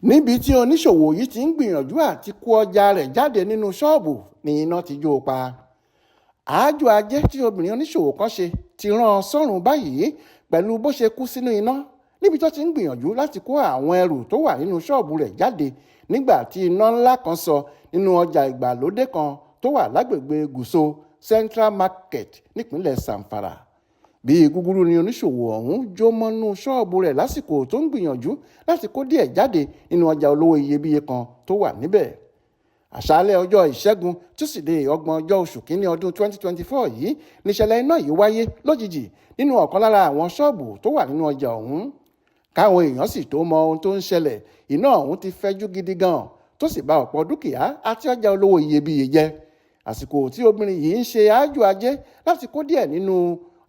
níbi tí oníṣòwò yìí ti ń gbìyànjú àti kó ọjà rẹ̀ jáde nínú ṣọ́ọ̀bù ni iná ti jó o pa. àájò ajé tí obìnrin oníṣòwò kan ṣe ti rán an sọ́run báyìí pẹ̀lú bó ṣe kú sínú iná níbi tó ti ń gbìyànjú láti kó àwọn ẹrù tó wà nínú ṣọ́ọ̀bù rẹ̀ jáde nígbà tí iná ńlá kan sọ nínú ọjà ìgbàlódé kan tó wà lágbègbè Gùso Central Market nípínlẹ̀ Zamfara. bí gúgúrú ni oníṣòwò ọ̀hún jó mọ́nú ṣọ́ọ̀bù rẹ̀ lásìkò tó ń gbìyànjú láti kó díẹ̀ jáde nínú ọjà olówó iyebíye kan tó wà níbẹ̀. àṣálẹ́ ọjọ́ ìṣẹ́gun túsídẹ̀ẹ́ 30 oṣù kínní ọdún 2024 yìí níṣẹ̀lẹ̀ iná yìí wáyé lójijì nínú ọ̀kan lára àwọn ṣọ́ọ̀bù tó wà nínú ọjà ọ̀hún. káwọn èèyàn sì tó mọ ohun tó ń ṣẹlẹ̀, iná ọ̀hún ti fẹ́jú gidi gan tó sì bà ọ̀pọ̀ dúkìá àti ọjà olówó iyebíye jẹ́. àsìkò tí obìnrin yìí ń ṣe àájò ajé láti kó díẹ̀ nínú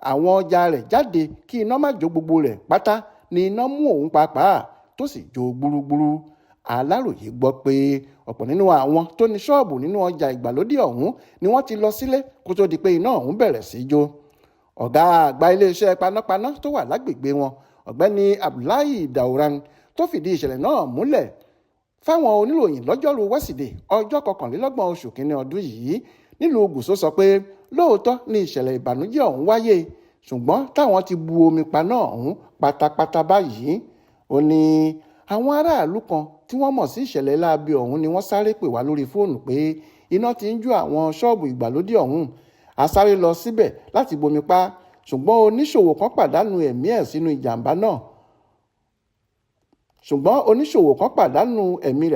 àwọn ọjà rẹ̀ jáde kí iná má jó gbogbo rẹ̀ pátá ni iná mú òun pàápàá tó sì jó gbúrúgbúrú. Aláròyé gbọ́ pé ọ̀pọ̀ nínú àwọn tó ní ṣọ́ọ̀bù nínú ọjà ìgbàlódé ọ̀hún ni wọ́n ti lọ sílé kó tó di pé iná ọ̀hún bẹ̀rẹ̀ sí í jó. ọ̀gá àgbà iléeṣẹ́ panápaná tó wà lágbègbè wọn, ọ̀gbẹ́ni Abdullahi Dauran, tó fìdí ìṣẹ̀lẹ̀ náà múlẹ̀ fáwọn oníròyìn lọ́jọ́rú wẹ́sídẹ̀ẹ́ ọjọ́ 21 oṣù kínní ọdún yìí nílùú Gùsó sọ pé lóòótọ́ ni ìṣẹ̀lẹ̀ ìbànújẹ́ ọ̀hún wáyé, ṣùgbọ́n táwọn ti bu omi paná ọ̀hún pátápátá báyìí. ó ní àwọn aráàlú kan tí wọ́n mọ̀ sí ìṣẹ̀lẹ̀ láabi ọ̀hún ni wọ́n sáré pè wá lórí fóònù pé iná ti ń jó àwọn ṣọ́ọ̀bù ìgbàlódé ọ̀hún. a sáré lọ síbẹ̀ láti bomi pa, ṣùgbọ́n oníṣòwò kan pàdánù ẹ̀mí ẹ̀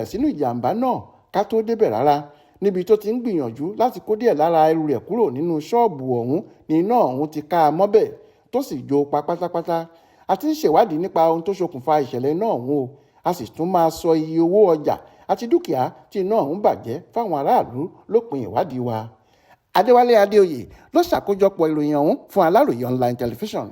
sínú ìjàmbá náà ká tó débẹ̀ rárá. níbi tó ti ń gbìyànjú láti kó díẹ̀ lára ẹrù rẹ̀ kúrò nínú ṣọ́ọ̀bù ọ̀hún ni iná ọ̀hún ti ká a mọ́bẹ̀ tó sì jó pa pátápátá. a ti ń ṣèwádìí nípa ohun tó ṣokùnfà ìṣẹ̀lẹ̀ iná ọ̀hún o, a sì tún máa sọ iye owó ọjà àti dúkìá tí iná ọ̀hún bàjẹ́ fáwọn aráàlú lópin ìwádìí wa. Adéwálé Adéoyè ló ṣàkójọpọ̀ ìròyìn ọ̀hún fún Aláròyé online television.